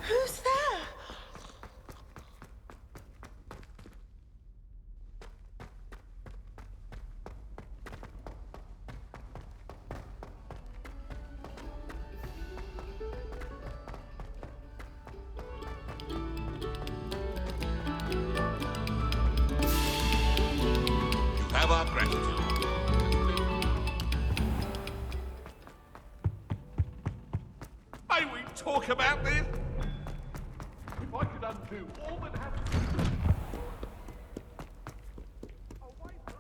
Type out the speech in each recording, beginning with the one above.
Who's there? You have our gratitude. May we talk about this? If I could undo all that happened. Away from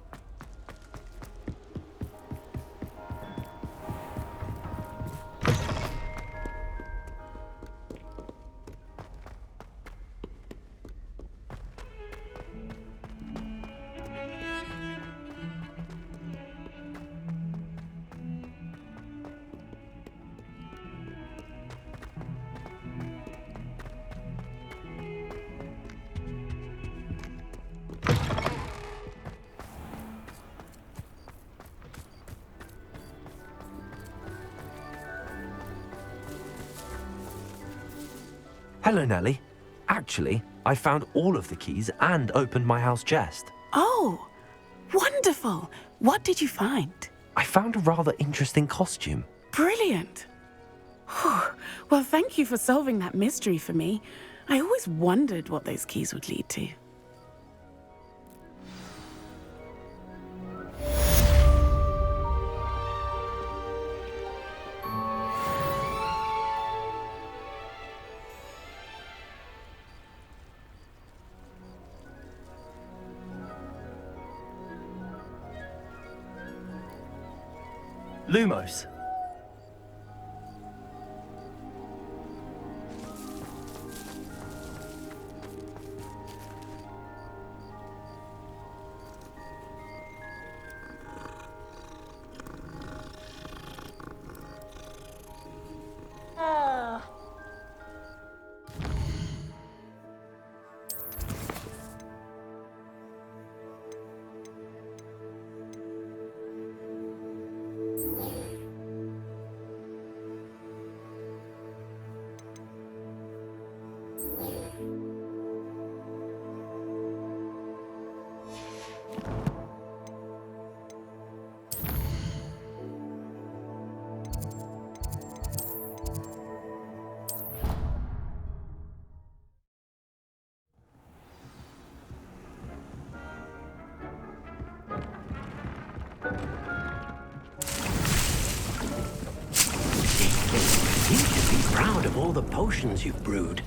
Hello, Nellie. Actually, I found all of the keys and opened my house chest. Oh, wonderful. What did you find? I found a rather interesting costume. Brilliant. Whew. Well, thank you for solving that mystery for me. I always wondered what those keys would lead to. Lumos. You should be proud of all the potions you've brewed.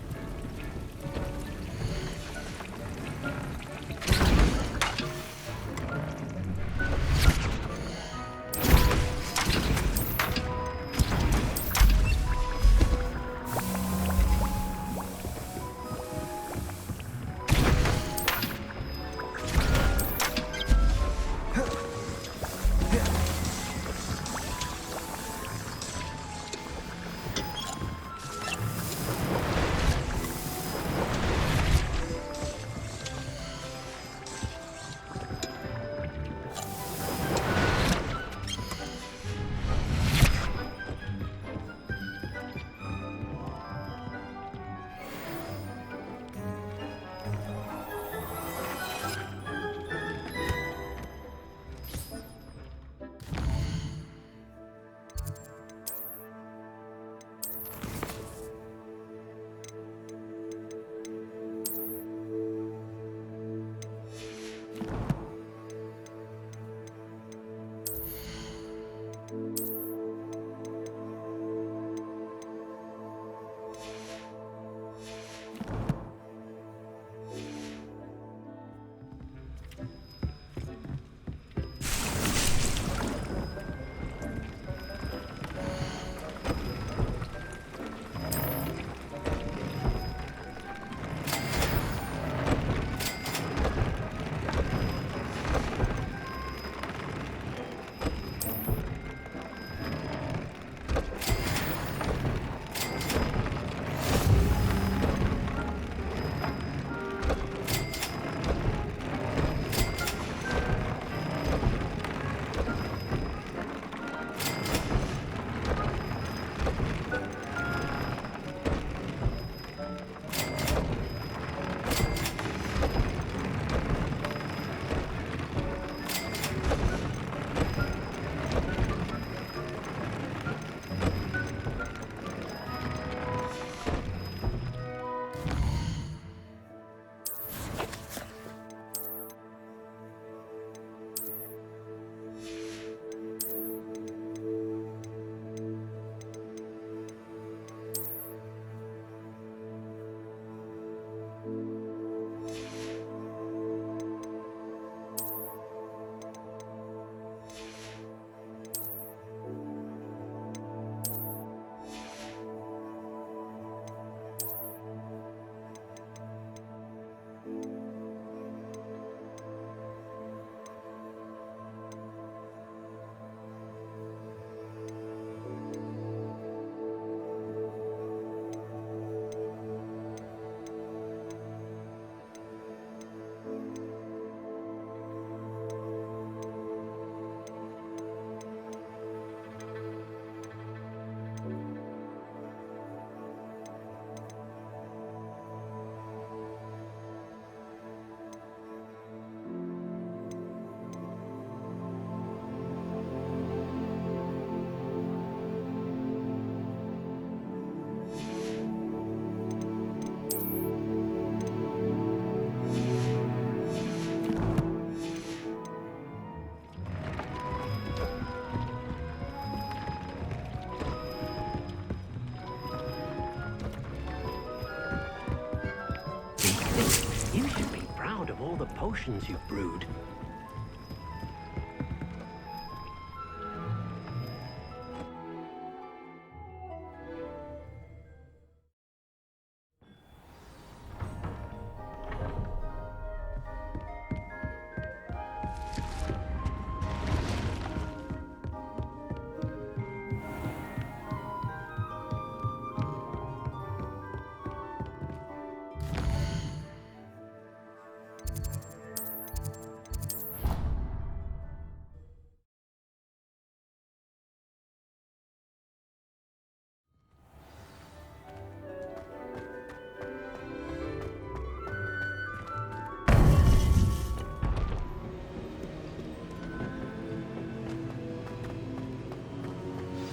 potions you've brewed.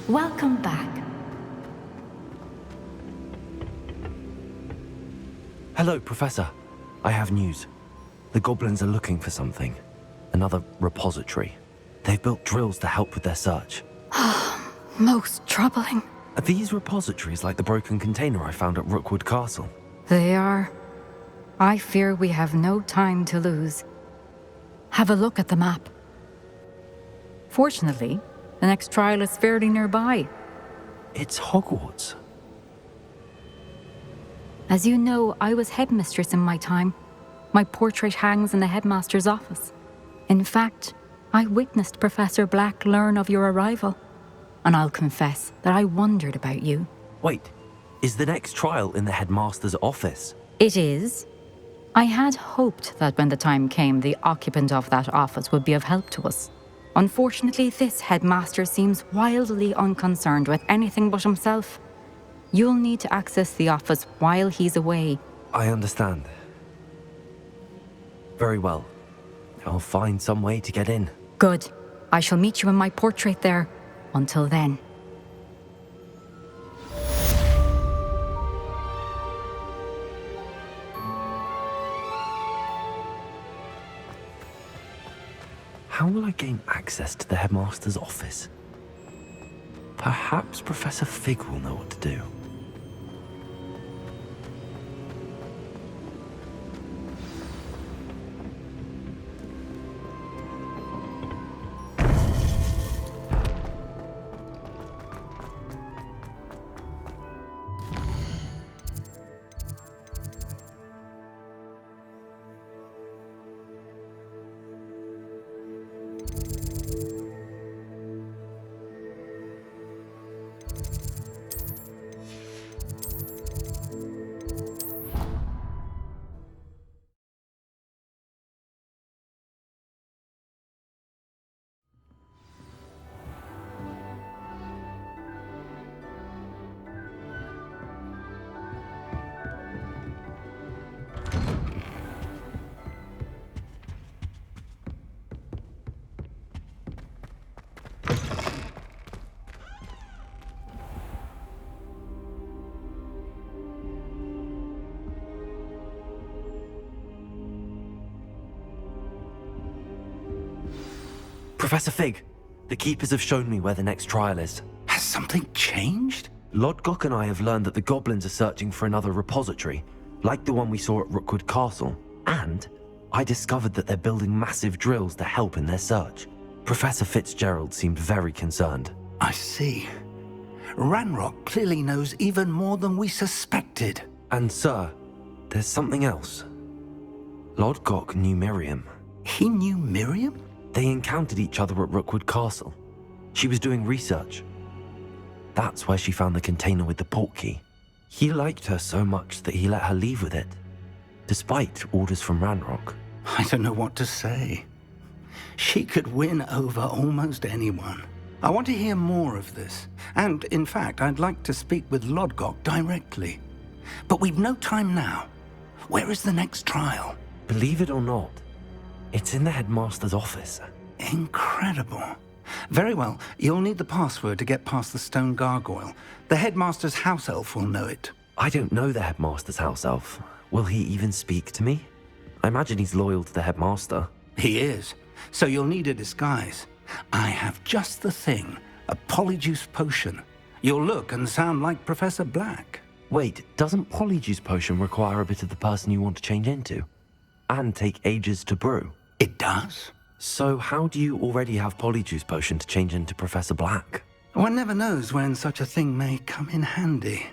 Welcome back. Hello, Professor. I have news. The goblins are looking for something. Another repository. They've built drills to help with their search. Most troubling. Are these repositories like the broken container I found at Rookwood Castle? They are. I fear we have no time to lose. Have a look at the map. Fortunately, the next trial is fairly nearby. It's Hogwarts. As you know, I was headmistress in my time. My portrait hangs in the headmaster's office. In fact, I witnessed Professor Black learn of your arrival. And I'll confess that I wondered about you. Wait, is the next trial in the headmaster's office? It is. I had hoped that when the time came, the occupant of that office would be of help to us. Unfortunately, this headmaster seems wildly unconcerned with anything but himself. You'll need to access the office while he's away. I understand. Very well. I'll find some way to get in. Good. I shall meet you in my portrait there. Until then. How will I gain access to the headmaster's office? Perhaps Professor Fig will know what to do. Professor Fig, the Keepers have shown me where the next trial is. Has something changed? Lodgok and I have learned that the goblins are searching for another repository, like the one we saw at Rookwood Castle. And I discovered that they're building massive drills to help in their search. Professor Fitzgerald seemed very concerned. I see. Ranrock clearly knows even more than we suspected. And sir, there's something else. Lodgok knew Miriam. He knew Miriam? They encountered each other at Rookwood Castle. She was doing research. That's where she found the container with the portkey. He liked her so much that he let her leave with it, despite orders from Ranrock. I don't know what to say. She could win over almost anyone. I want to hear more of this. And, in fact, I'd like to speak with Lodgok directly. But we've no time now. Where is the next trial? Believe it or not, it's in the headmaster's office. Incredible. Very well. You'll need the password to get past the stone gargoyle. The headmaster's house elf will know it. I don't know the headmaster's house elf. Will he even speak to me? I imagine he's loyal to the headmaster. He is. So you'll need a disguise. I have just the thing. A polyjuice potion. You'll look and sound like Professor Black. Wait, doesn't Polyjuice Potion require a bit of the person you want to change into? and take ages to brew. It does? So how do you already have Polyjuice Potion to change into Professor Black? One never knows when such a thing may come in handy.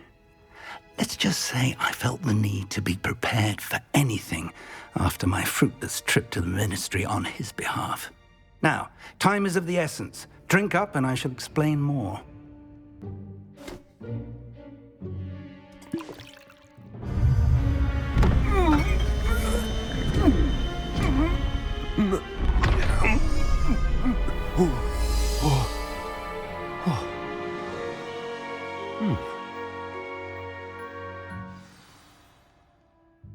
Let's just say I felt the need to be prepared for anything after my fruitless trip to the Ministry on his behalf. Now, time is of the essence. Drink up and I shall explain more.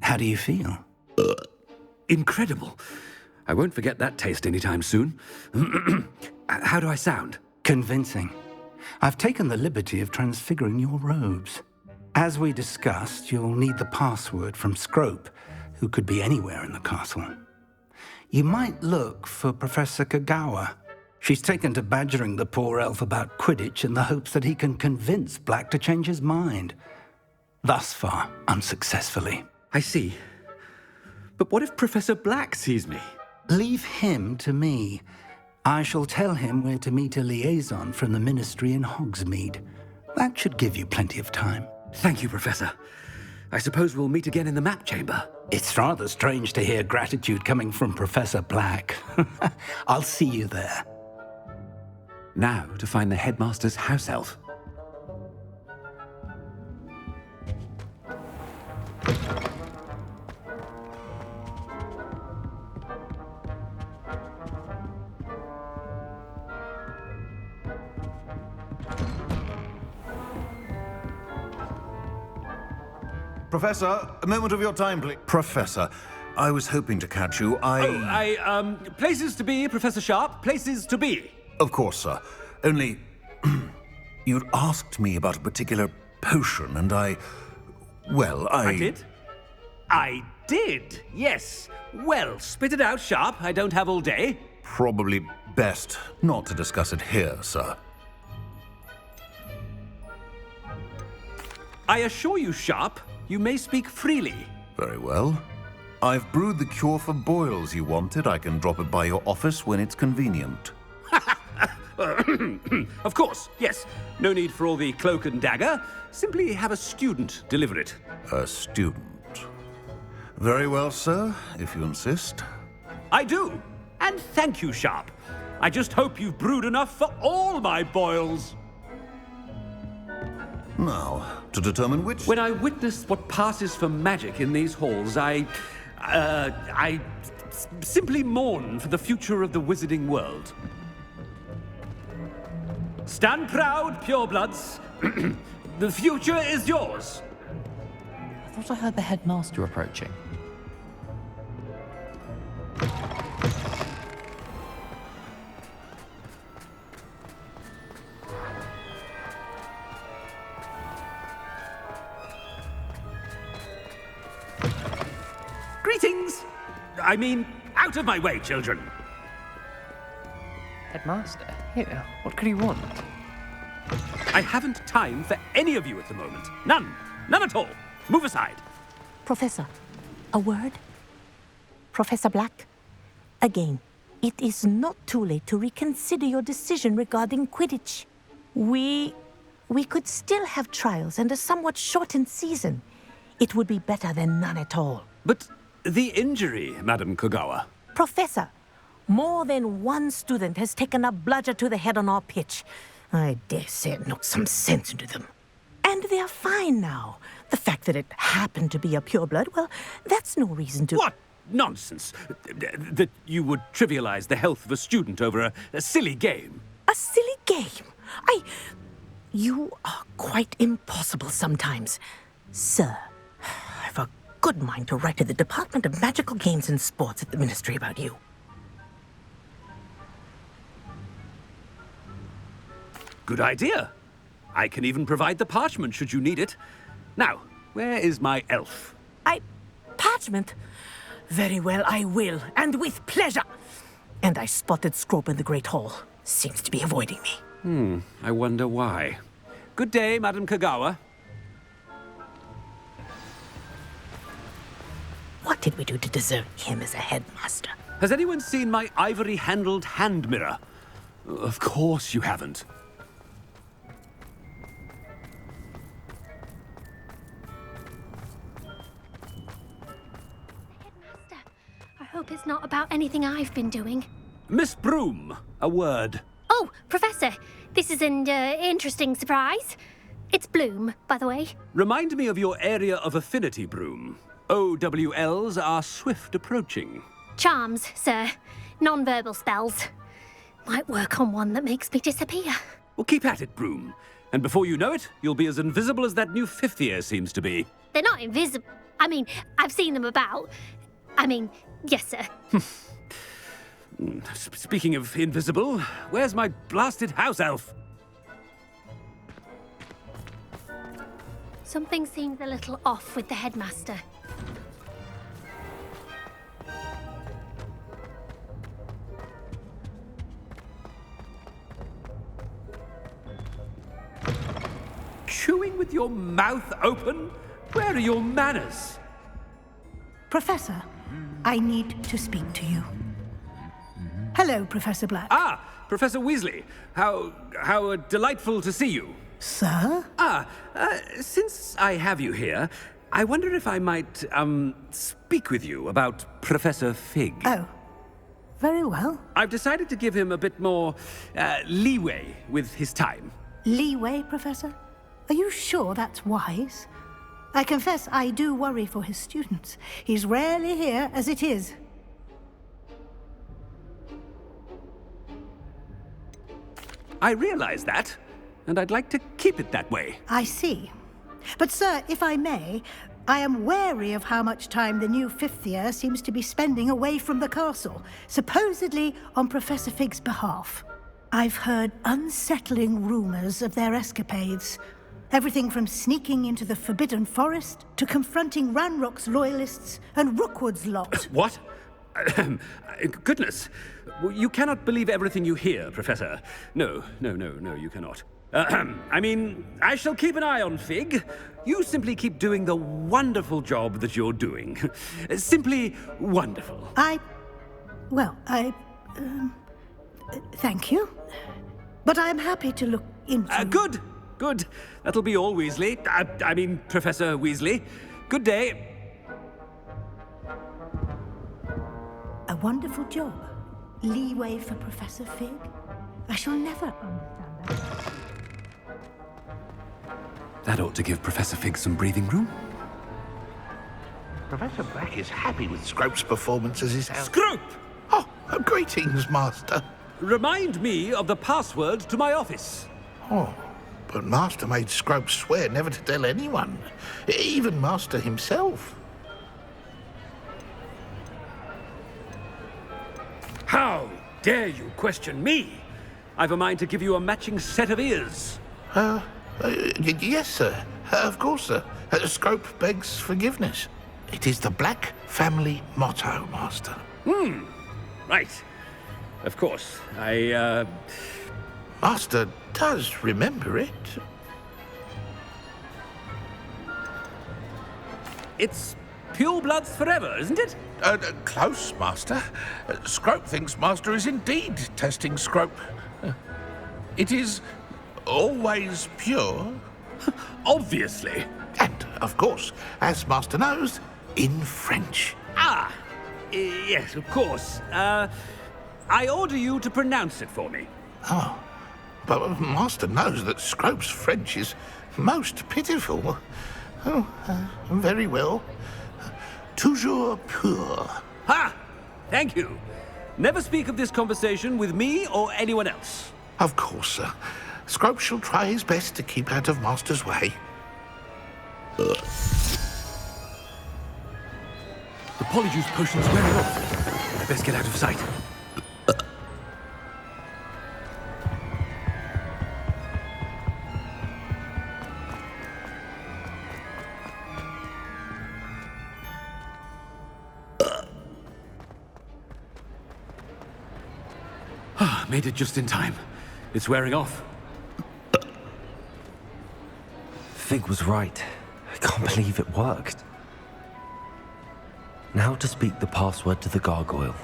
How do you feel? Incredible. I won't forget that taste anytime soon. How do I sound? Convincing. I've taken the liberty of transfiguring your robes. As we discussed, you'll need the password from Scrope, who could be anywhere in the castle. You might look for Professor Kagawa. She's taken to badgering the poor elf about Quidditch in the hopes that he can convince Black to change his mind. Thus far, unsuccessfully. I see. But what if Professor Black sees me? Leave him to me. I shall tell him where to meet a liaison from the Ministry in Hogsmeade. That should give you plenty of time. Thank you, Professor. I suppose we'll meet again in the map chamber. It's rather strange to hear gratitude coming from Professor Black. I'll see you there. Now to find the headmaster's house elf. Professor, a moment of your time, please. Professor, I was hoping to catch you. Places to be, Professor Sharp. Places to be. Of course, sir. Only, you'd asked me about a particular potion, and I did? I did, yes. Well, spit it out, Sharp. I don't have all day. Probably best not to discuss it here, sir. I assure you, Sharp, you may speak freely. Very well. I've brewed the cure for boils you wanted. I can drop it by your office when it's convenient. Of course, yes. No need for all the cloak and dagger. Simply have a student deliver it. A student. Very well, sir, if you insist. I do. And thank you, Sharp. I just hope you've brewed enough for all my boils. Now, to determine which... When I witness what passes for magic in these halls, I simply mourn for the future of the wizarding world. Stand proud, purebloods. The future is yours. I thought I heard the headmaster approaching. Greetings! I mean, out of my way, children. Headmaster? Here, what could he want? I haven't time for any of you at the moment. None. None at all. Move aside. Professor, a word? Professor Black? Again, it is not too late to reconsider your decision regarding Quidditch. We could still have trials and a somewhat shortened season. It would be better than none at all. But the injury, Madam Kagawa. Professor, more than one student has taken a bludger to the head on our pitch. I dare say it knocked some sense into them. And they're fine now. The fact that it happened to be a pureblood, well, that's no reason to... What nonsense! That you would trivialize the health of a student over a silly game. A silly game? You are quite impossible sometimes. Sir, I've a good mind to write to the Department of Magical Games and Sports at the Ministry about you. Good idea. I can even provide the parchment should you need it. Now, where is my elf? Parchment? Very well, I will, and with pleasure. And I spotted Scrope in the Great Hall. Seems to be avoiding me. I wonder why. Good day, Madam Kagawa. What did we do to deserve him as a headmaster? Has anyone seen my ivory-handled hand mirror? Of course you haven't. Headmaster, I hope it's not about anything I've been doing. Miss Broom, a word. Oh, Professor, this is an interesting surprise. It's Bloom, by the way. Remind me of your area of affinity, Broom. OWLs are swift approaching. Charms, sir. Non-verbal spells. Might work on one that makes me disappear. Well, keep at it, Broom. And before you know it, you'll be as invisible as that new fifth year seems to be. They're not invisible. I mean, I've seen them about. I mean, yes, sir. Speaking of invisible, where's my blasted house elf? Something seems a little off with the headmaster. Chewing with your mouth open? Where are your manners? Professor, I need to speak to you. Hello, Professor Black. Ah, Professor Weasley. How delightful to see you. Sir? Since I have you here, I wonder if I might, speak with you about Professor Fig. Oh, very well. I've decided to give him a bit more, leeway with his time. Leeway, Professor? Are you sure that's wise? I confess I do worry for his students. He's rarely here as it is. I realize that, and I'd like to keep it that way. I see. But, sir, if I may, I am wary of how much time the new fifth year seems to be spending away from the castle, supposedly on Professor Fig's behalf. I've heard unsettling rumors of their escapades. Everything from sneaking into the Forbidden Forest to confronting Ranrock's loyalists and Rookwood's lot. What? Goodness. You cannot believe everything you hear, Professor. No, you cannot. I mean, I shall keep an eye on Fig. You simply keep doing the wonderful job that you're doing. Simply wonderful. Thank you. But I'm happy to look into... Good. That'll be all, Weasley. I mean, Professor Weasley. Good day. A wonderful job. Leeway for Professor Fig. I shall never understand that. That ought to give Professor Fig some breathing room. Professor Black is happy with Scrope's performance as his house. Scrope! Oh, greetings, Master. Remind me of the password to my office. Oh, but Master made Scrope swear never to tell anyone, even Master himself. How dare you question me? I've a mind to give you a matching set of ears. Yes, sir. Of course, sir. Scrope begs forgiveness. It is the Black family motto, Master. Right. Of course. Master does remember it. It's purebloods forever, isn't it? Close, Master. Scrope thinks Master is indeed testing Scrope. It is always pure. Obviously. And, of course, as Master knows, in French. Yes, of course. I order you to pronounce it for me. Oh, but Master knows that Scrope's French is most pitiful. Oh, very well. Toujours pur. Ha! Thank you. Never speak of this conversation with me or anyone else. Of course, sir. Scrope shall try his best to keep out of Master's way. The Polyjuice potion's wearing off. I best get out of sight. Made it just in time. It's wearing off. Fig was right. I can't believe it worked. Now to speak the password to the gargoyle.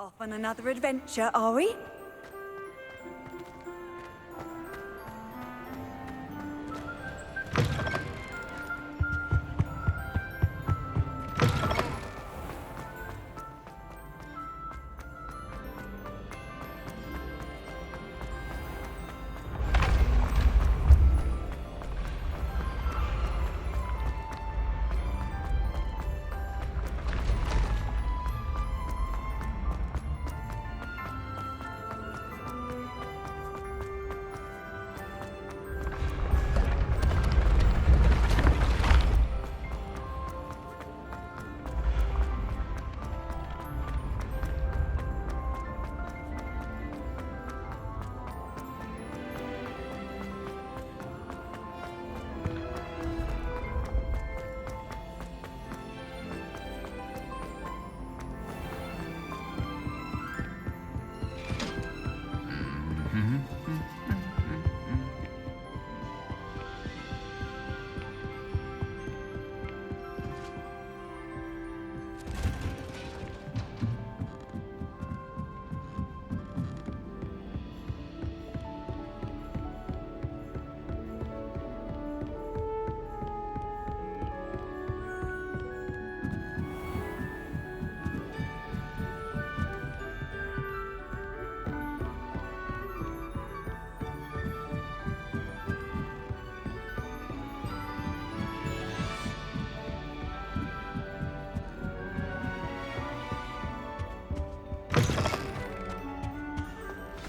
Off on another adventure, are we?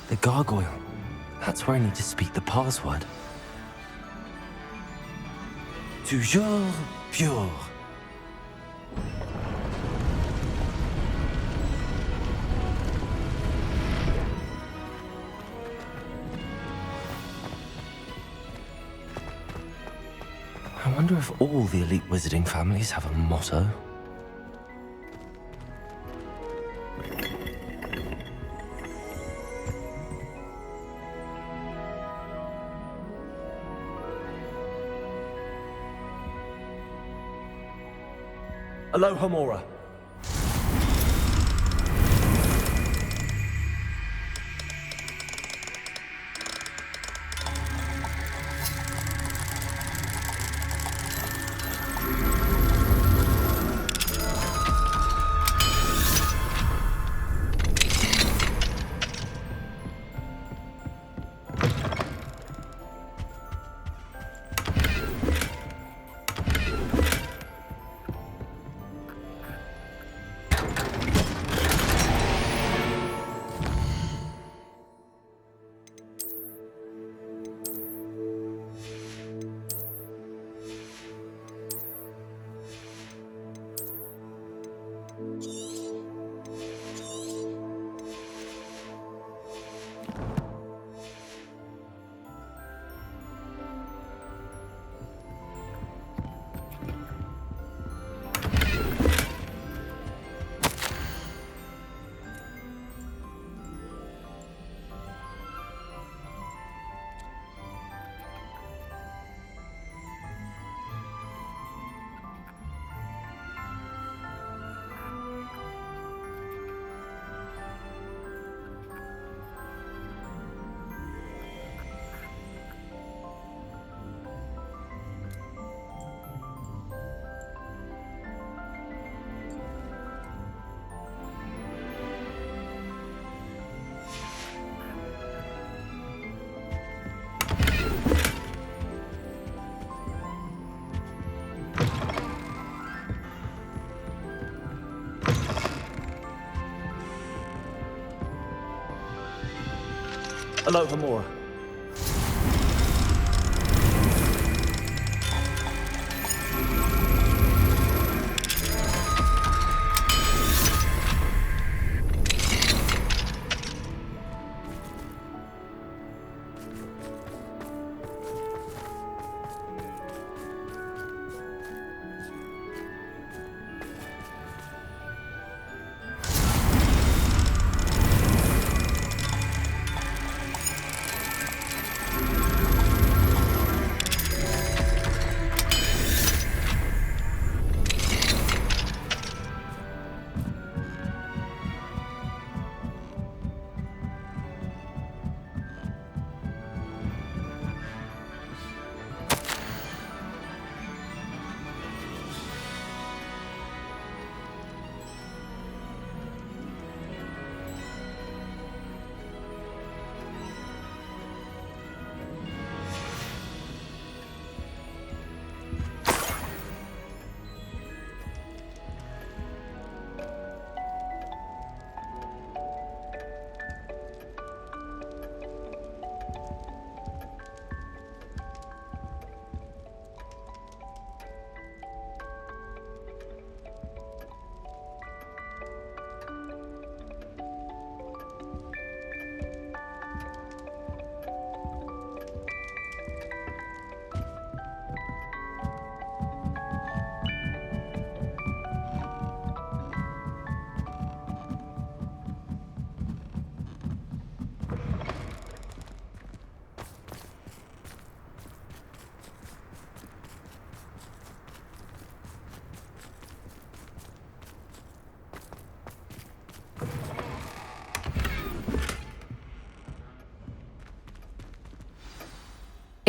The gargoyle. That's where I need to speak the password. Toujours pure. I wonder if all the elite wizarding families have a motto. Aloha Mora. Aloha Mora.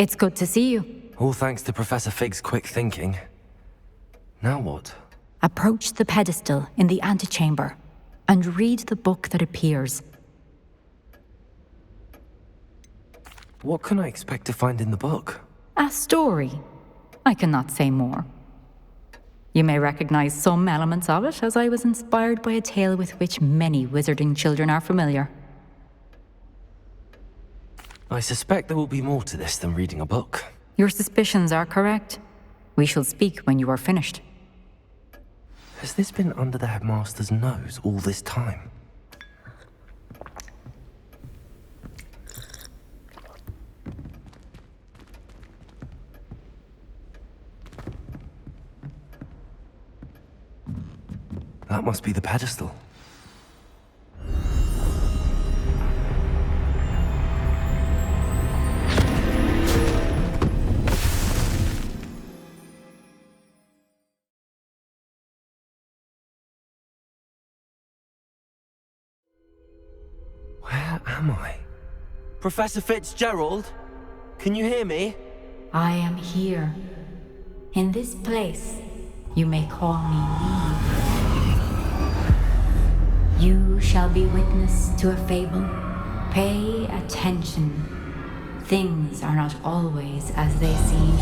It's good to see you. All thanks to Professor Fig's quick thinking. Now what? Approach the pedestal in the antechamber and read the book that appears. What can I expect to find in the book? A story. I cannot say more. You may recognize some elements of it, as I was inspired by a tale with which many wizarding children are familiar. I suspect there will be more to this than reading a book. Your suspicions are correct. We shall speak when you are finished. Has this been under the headmaster's nose all this time? That must be the pedestal. Where am I? Professor Fitzgerald? Can you hear me? I am here. In this place, you may call me Neve. You shall be witness to a fable. Pay attention. Things are not always as they seem.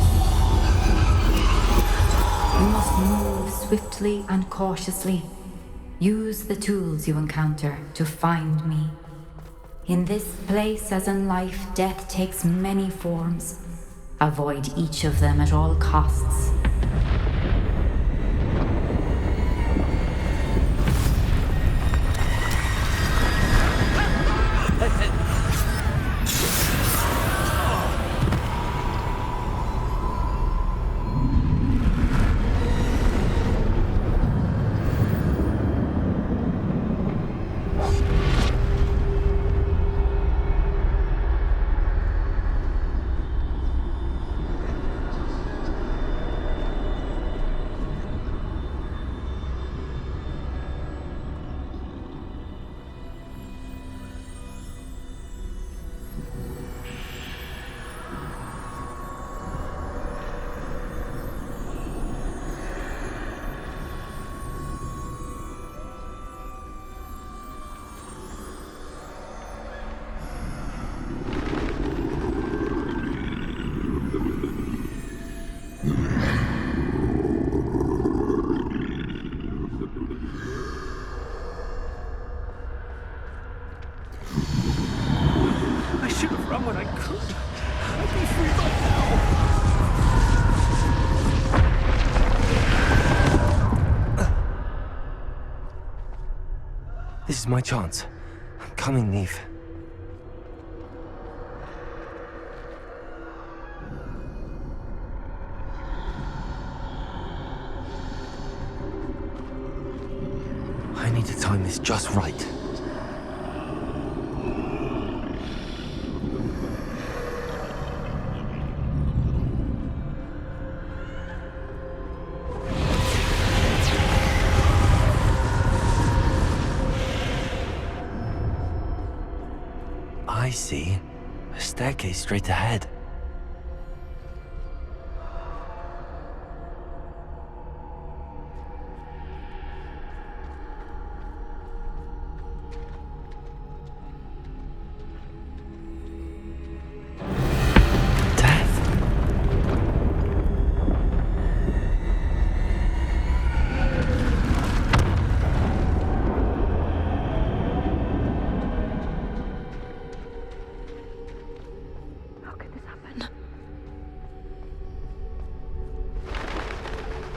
You must move swiftly and cautiously. Use the tools you encounter to find me. In this place, as in life, death takes many forms. Avoid each of them at all costs. This is my chance. I'm coming, Neve. I need to time this just right. I see. A staircase straight ahead.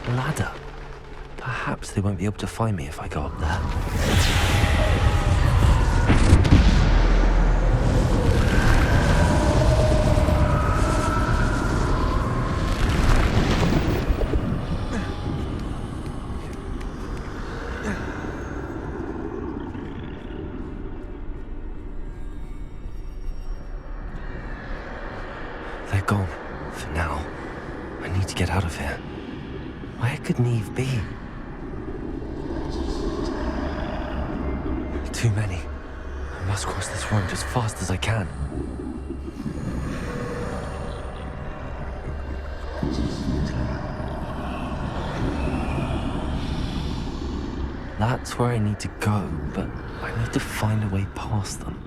Ladder. Perhaps they won't be able to find me if I go up there. They're gone. For now. I need to get out of here. Where could Neve be? Too many. I must cross this road as fast as I can. That's where I need to go, but I need to find a way past them.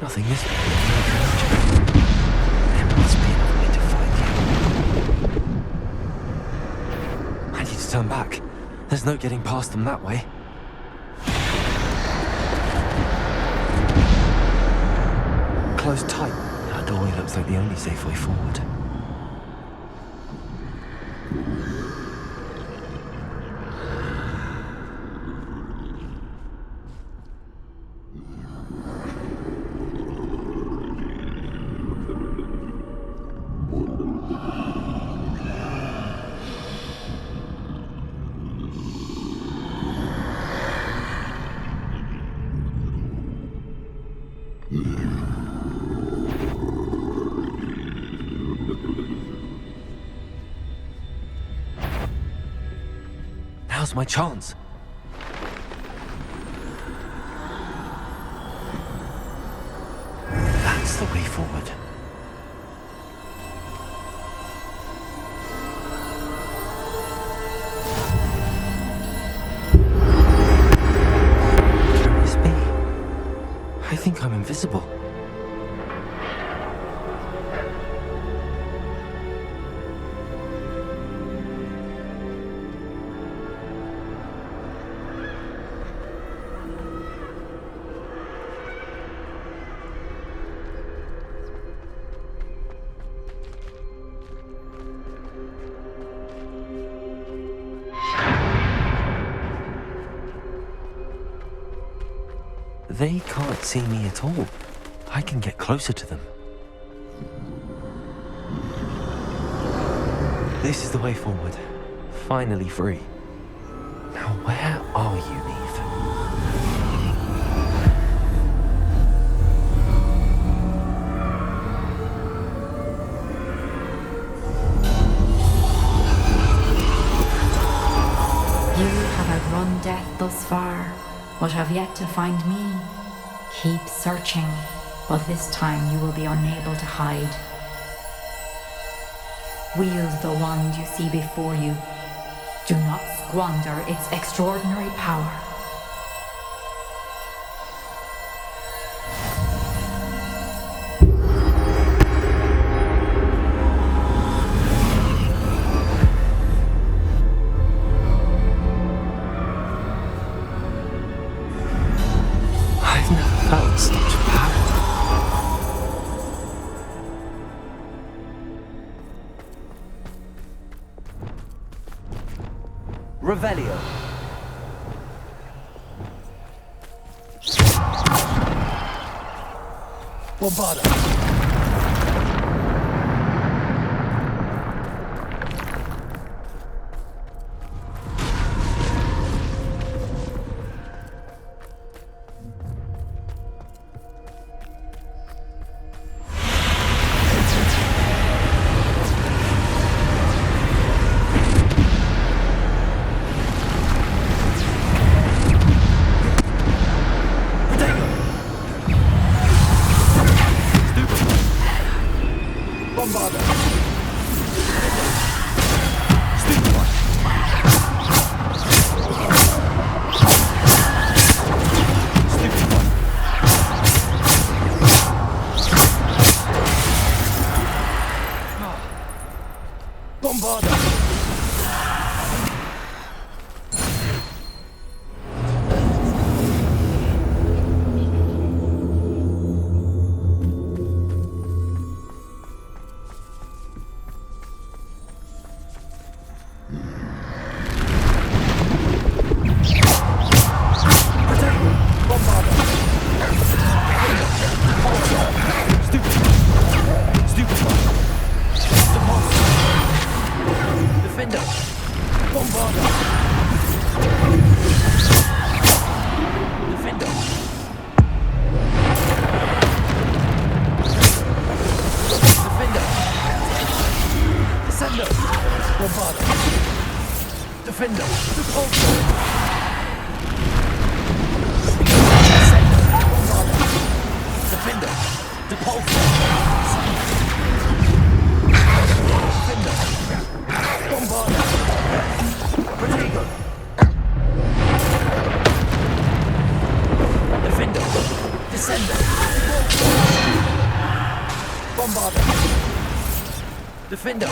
Nothing is. There must be another way to find you. I need to turn back. There's no getting past them that way. Close tight. That doorway looks like the only safe way forward. Now's my chance. That's the way forward. Can this be? I think I'm invisible. They can't see me at all. I can get closer to them. This is the way forward. Finally free. Now where are you, Neve? You have outrun death thus far, but have yet to find me. Keep searching, but this time you will be unable to hide. Wield the wand you see before you. Do not squander its extraordinary power. I've never felt such power. Revelio. Bombarda. Bombarder. Defender.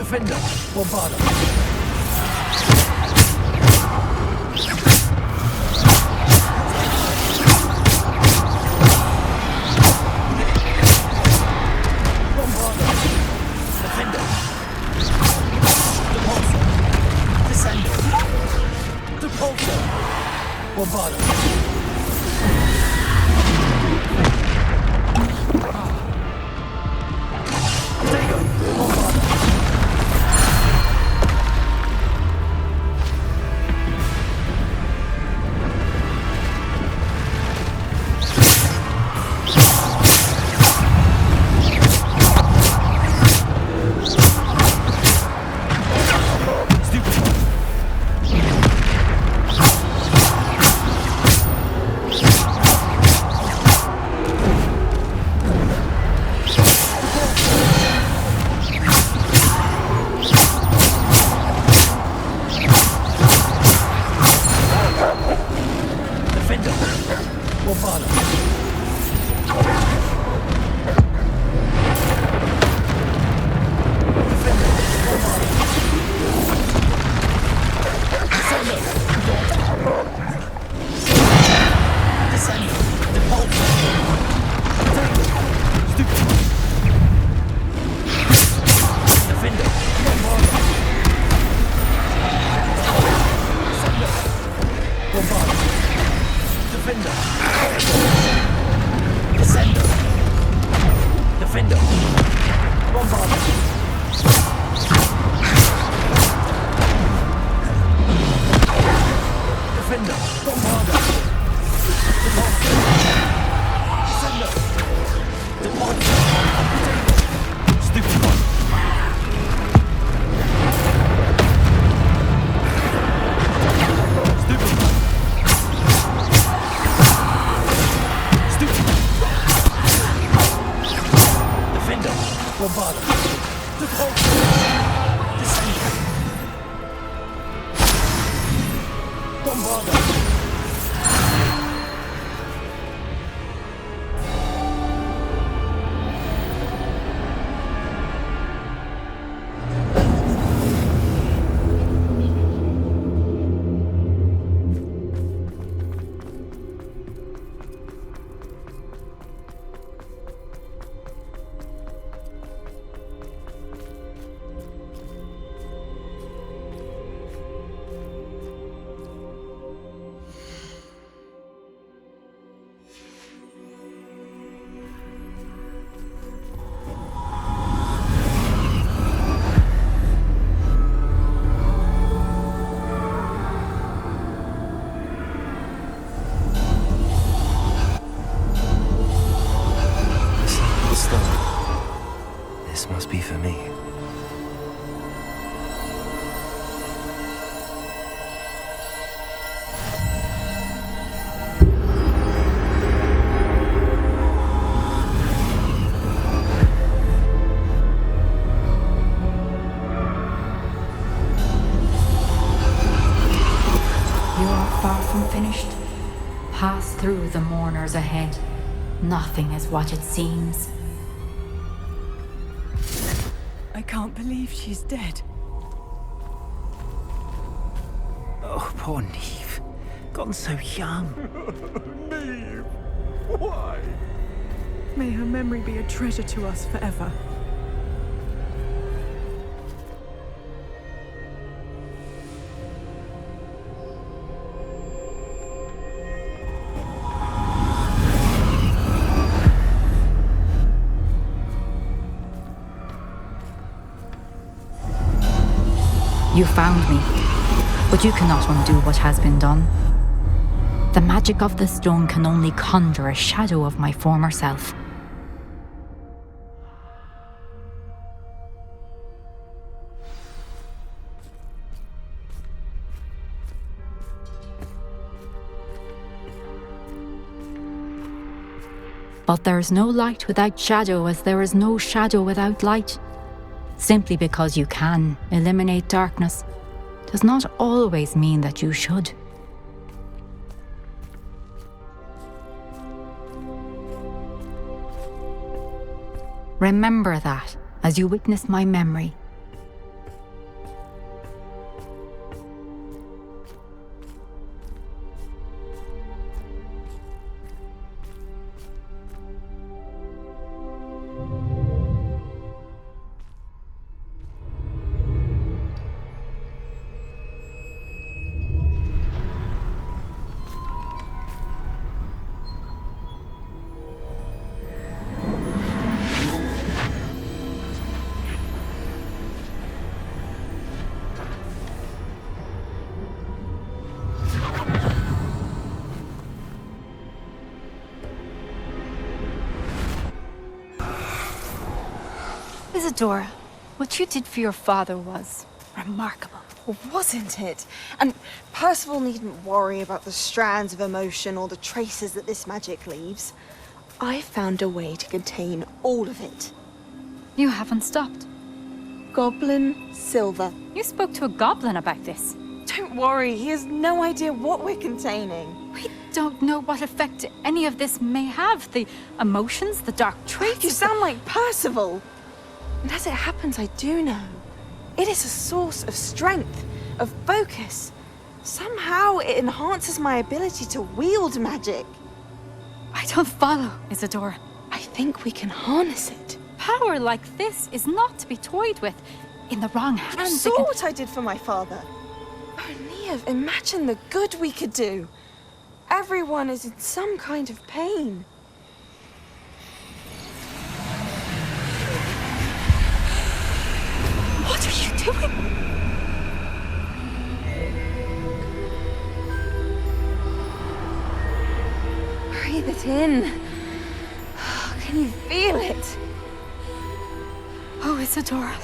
Defender. Bombarder. far from finished. Pass through the mourners ahead. Nothing is what it seems. I can't believe she's dead. Oh, poor Neve. Gone so young. Neve! Why? May her memory be a treasure to us forever. You found me, but you cannot undo what has been done. The magic of the stone can only conjure a shadow of my former self. But there is no light without shadow, as there is no shadow without light. Simply because you can eliminate darkness does not always mean that you should. Remember that as you witness my memory. Isadora, what you did for your father was remarkable. Wasn't it? And Percival needn't worry about the strands of emotion or the traces that this magic leaves. I found a way to contain all of it. You haven't stopped. Goblin Silver. You spoke to a goblin about this. Don't worry, he has no idea what we're containing. We don't know what effect any of this may have. The emotions, the dark traits. You sound like Percival. And as it happens, I do know. It is a source of strength, of focus. Somehow it enhances my ability to wield magic. I don't follow, Isadora. I think we can harness it. Power like this is not to be toyed with. In the wrong hands, You saw what I did for my father. Oh, Neve, imagine the good we could do. Everyone is in some kind of pain. What are you doing? Breathe it in. Can you feel it? Oh, Isadora.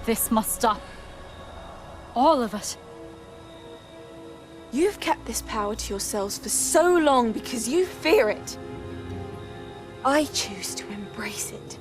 This must stop. All of it. You've kept this power to yourselves for so long because you fear it. I choose to embrace it.